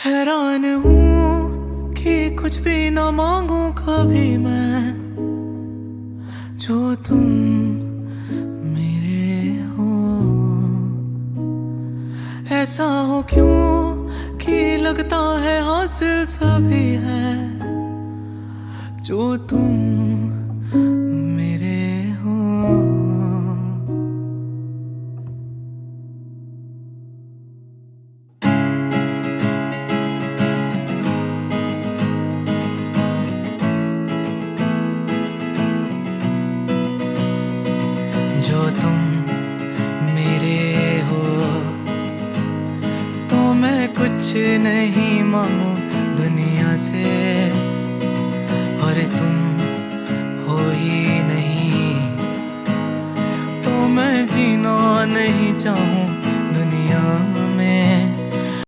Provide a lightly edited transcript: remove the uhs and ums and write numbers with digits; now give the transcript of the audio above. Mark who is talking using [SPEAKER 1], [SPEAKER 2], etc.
[SPEAKER 1] हैरान हूँ कि कुछ भी ना मांगू कभी मैं, जो तुम मेरे हो। ऐसा हो क्यों कि लगता है हासिल सभी है, जो तुम मेरे हो। जो तुम मेरे हो, तो मैं कुछ नहीं मांगू दुनिया से, और तुम हो ही नहीं तो मैं जीना नहीं चाहूँ